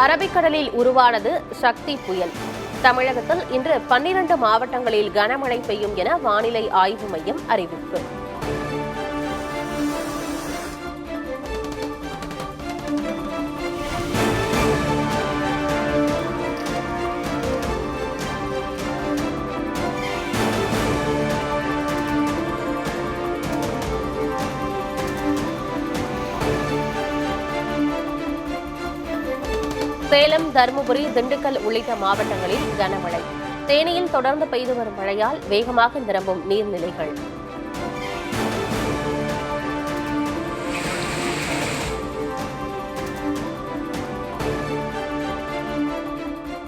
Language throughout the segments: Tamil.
அரபிக்கடலில் உருவானது சக்தி புயல். தமிழகத்தில் இன்று 12 மாவட்டங்களில் கனமழை பெய்யும் என வானிலை ஆய்வு மையம் அறிவிப்பு. சேலம், தருமபுரி, திண்டுக்கல் உள்ளிட்ட மாவட்டங்களில் கனமழை. தேனியில் தொடர்ந்து பெய்து வரும் மழையால் வேகமாக நிரம்பும் நீர்நிலைகள்.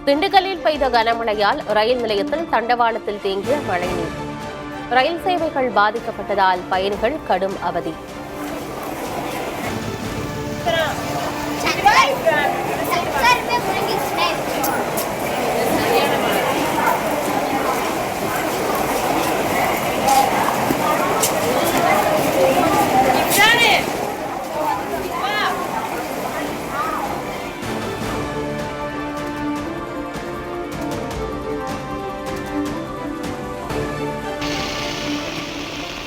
திண்டுக்கல்லில் பெய்த கனமழையால் ரயில் நிலையத்தில் தண்டவாளத்தில் தேங்கிய மழைநீர். ரயில் சேவைகள் பாதிக்கப்பட்டதால் பயணிகள் கடும் அவதி.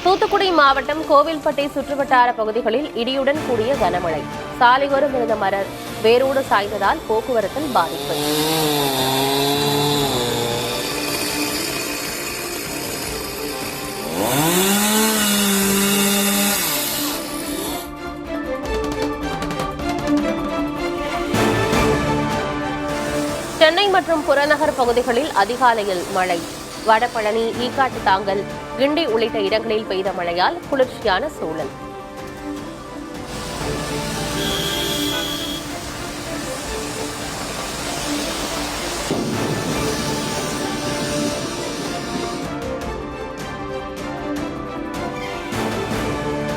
தூத்துக்குடி மாவட்டம் கோவில்பட்டி சுற்றுவட்டார பகுதிகளில் இடியுடன் கூடிய கனமழை. சாலையோரம் இருந்த மரம் வேரோடு சாய்ந்ததால் போக்குவரத்தில் பாதிப்பு. சென்னை மற்றும் புறநகர் பகுதிகளில் அதிகாலையில் மழை. வடபழனி, ஈக்காட்டு தாங்கல், கிண்டி உள்ளிட்ட இடங்களில் பெய்த மழையால் குளிர்ச்சியான சூழல்.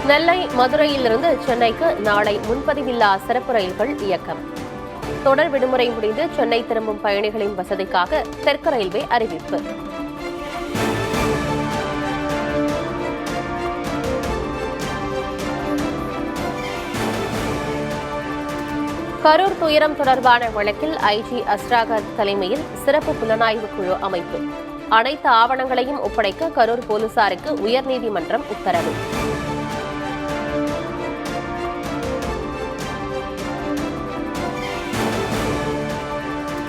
நெல்லை, மதுரையிலிருந்து சென்னைக்கு நாளை முன்பதிவில்லா சிறப்பு ரயில்கள் இயக்கம். தொடர் விடுமுறை முடிந்து சென்னை திரும்பும் பயணிகளின் வசதிக்காக தெற்கு ரயில்வே அறிவிப்பு. கரூர் துயரம் தொடர்பான வழக்கில் ஐஜி அஸ்ராகர் தலைமையில் சிறப்பு புலனாய்வு குழு அமைப்பு. அனைத்து ஆவணங்களையும் ஒப்படைக்க கரூர் போலீசாருக்கு உயர்நீதிமன்றம் உத்தரவு.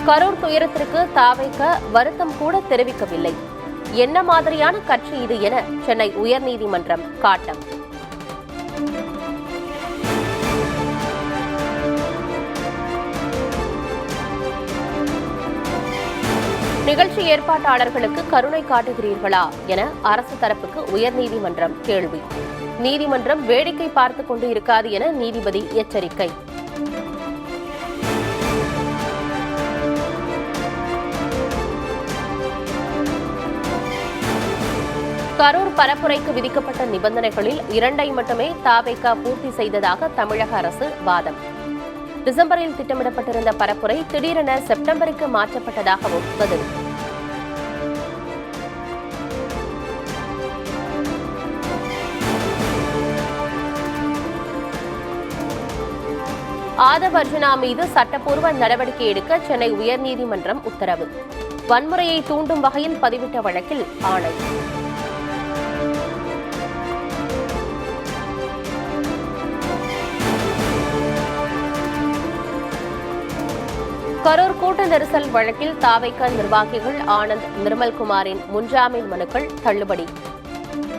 கரூர் துயரத்திற்கு தாவைக்க வருத்தம் கூட தெரிவிக்கவில்லை. என்ன மாதிரியான கட்சி இது என சென்னை உயர்நீதிமன்றம் காட்டம். நிகழ்ச்சி ஏற்பாட்டாளர்களுக்கு கருணை காட்டுகிறீர்களா என அரசு தரப்புக்கு உயர்நீதிமன்றம் கேள்வி. நீதிமன்றம் வேடிக்கை பார்த்துக் கொண்டு இருக்காது என நீதிபதி எச்சரிக்கை. கரூர் பரப்புரைக்கு விதிக்கப்பட்ட நிபந்தனைகளில் 2ஐ மட்டுமே தாவேகா பூர்த்தி செய்ததாக தமிழக அரசு வாதம். டிசம்பரில் திட்டமிடப்பட்டிருந்த பரப்புரை திடீரென செப்டம்பருக்கு மாற்றப்பட்டதாகவும் பதில். ஆதவ் அர்ஜுனா மீது சட்டப்பூர்வ நடவடிக்கை எடுக்க சென்னை உயர்நீதிமன்றம் உத்தரவு. வன்முறையை தூண்டும் வகையில் பதிவிட்ட வழக்கில் ஆணை. கரூர் கூட்ட நெரிசல் வழக்கில் தாவேகா நிர்வாகிகள் ஆனந்த், நிர்மல்குமாரின் முன்ஜாமீன் மனுக்கள் தள்ளுபடி.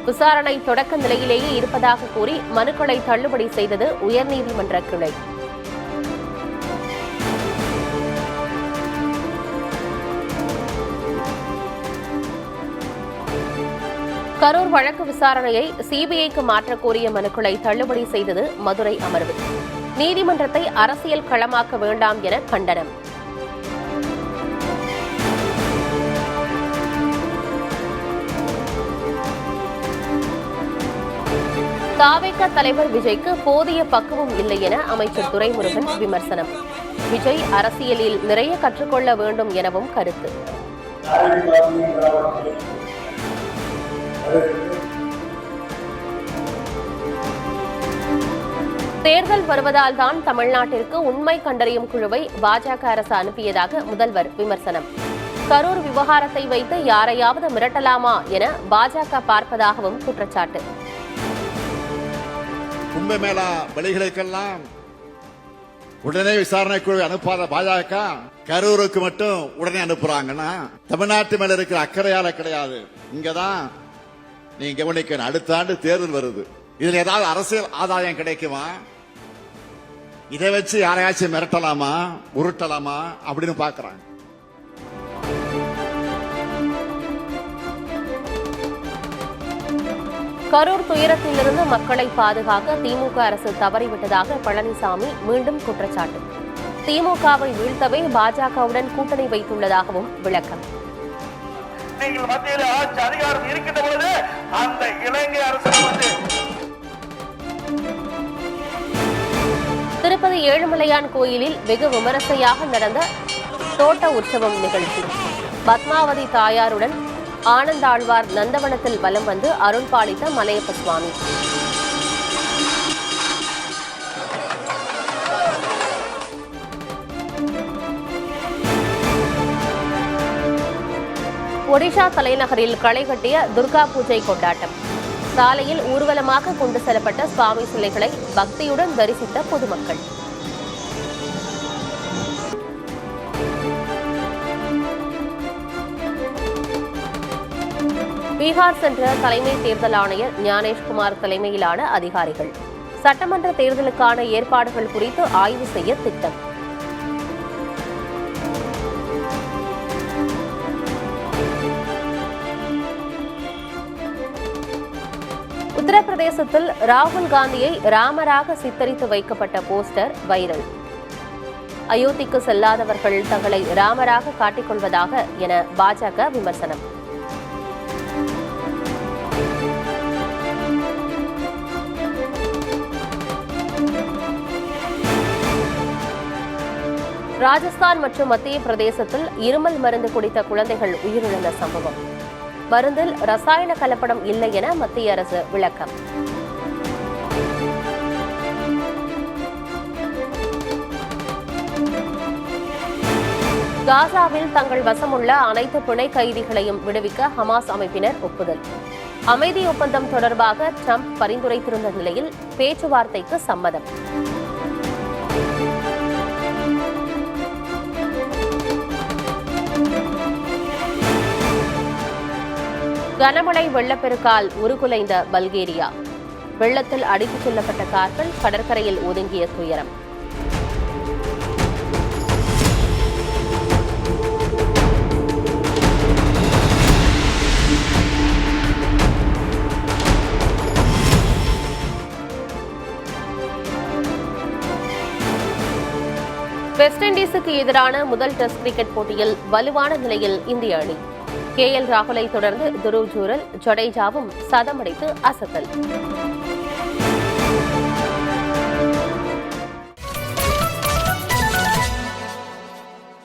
விசாரணை தொடக்க நிலையிலேயே இருப்பதாக கூறி மனுக்களை தள்ளுபடி செய்தது உயர்நீதிமன்ற கிளை. கரூர் வழக்கு விசாரணையை சிபிஐக்கு மாற்றக் கோரிய மனுக்களை தள்ளுபடி செய்தது மதுரை அமர்வு. நீதிமன்றத்தை அரசியல் களமாக்க வேண்டாம் என கண்டனம். தாவேகா தலைவர் விஜய்க்கு போதிய பக்குவம் இல்லை என அமைச்சர் துரைமுருகன் விமர்சனம். விஜய் அரசியலில் நிறைய கற்றுக்கொள்ள வேண்டும் எனவும் கருத்து. தேர்தல் வருவதால் தான் தமிழ்நாட்டிற்கு உண்மை கண்டறியும் குழுவை பாஜக அரசு அனுப்பியதாக முதல்வர் விமர்சனம். கரூர் விவகாரத்தை வைத்து யாரையாவது மிரட்டலாமா என பாஜக பார்ப்பதாகவும் குற்றச்சாட்டு. கும்பமேளா பலிகளுக்கெல்லாம் உடனே விசாரணை குழு அனுப்பாத பாஜக கரூருக்கு மட்டும் உடனே அனுப்புறாங்கன்னா தமிழ்நாட்டு மேல இருக்கிற அக்கறையால கிடையாது. இங்கதான் நீங்க கவனிக்கணும். அடுத்த ஆண்டு தேர்தல் வருது. இதுல ஏதாவது அரசியல் ஆதாயம் கிடைக்குமா? இதை வச்சு யாரையாச்சும் மிரட்டலாமா, உருட்டலாமா அப்படின்னு பாக்குறாங்க. கரூர் துயரத்திலிருந்து மக்களை பாதுகாக்க திமுக அரசு தவறிவிட்டதாக பழனிசாமி மீண்டும் குற்றச்சாட்டு. திமுகவை வீழ்த்தவே பாஜகவுடன் கூட்டணி வைத்துள்ளதாகவும் விளக்கம். நீங்கள் மத்தியில் ஆட்சி அதிகாரம் இருக்கின்ற பொழுது அந்த இலங்கை அரசு திருப்பதி ஏழுமலையான் கோயிலில் வெகு விமரிசையாக நடந்த தோட்ட உற்சவம் நிகழ்ச்சி. பத்மாவதி தாயாருடன் ஆனந்தாழ்வார் நந்தவனத்தில் வலம் வந்து அருள் பாலித்த மலையப்ப சுவாமி. ஒடிஷா தலைநகரில் களை கட்டிய துர்கா பூஜை கொண்டாட்டம். சாலையில் ஊர்வலமாக கொண்டு செல்லப்பட்ட சுவாமி சிலைகளை பக்தியுடன் தரிசித்த பொதுமக்கள். பீகார் சென்ற தலைமை தேர்தல் ஆணையர் ஞானேஷ்குமார் தலைமையிலான அதிகாரிகள் சட்டமன்ற தேர்தலுக்கான ஏற்பாடுகள் குறித்து ஆய்வு செய்ய திட்டம். உத்தரப்பிரதேசத்தில் ராகுல் காந்தியை ராமராக சித்தரித்து வைக்கப்பட்ட போஸ்டர் வைரல். அயோத்திக்கு செல்லாதவர்கள் தங்களை ராமராக காட்டிக்கொள்வதாக என பாஜக விமர்சனம். ராஜஸ்தான் மற்றும் மத்திய பிரதேசத்தில் இருமல் மருந்து குடித்த குழந்தைகள் உயிரிழந்த சம்பவம். மருந்தில் ரசாயன கலப்படம் இல்லை என மத்திய அரசு விளக்கம். காசாவில் தங்கள் வசமுள்ள அனைத்து பிணை கைதிகளையும் விடுவிக்க ஹமாஸ் அமைப்பினர் ஒப்புதல். அமைதி ஒப்பந்தம் தொடர்பாக ட்ரம்ப் பரிந்துரைத்திருந்த நிலையில் பேச்சுவார்த்தைக்கு சம்மதம். கனமழை வெள்ளப்பெருக்கால் உருகுலைந்த பல்கேரியா. வெள்ளத்தில் அடித்துச் செல்லப்பட்ட கார்கள் கடற்கரையில் ஒதுங்கிய துயரம். வெஸ்ட் இண்டீஸுக்கு எதிரான முதல் டெஸ்ட் கிரிக்கெட் போட்டியில் வலுவான நிலையில் இந்திய அணி. KL ராகுலை தொடர்ந்து துருவ் ஜூரல், ஜடேஜாவும் சதமடித்து அசத்தல்.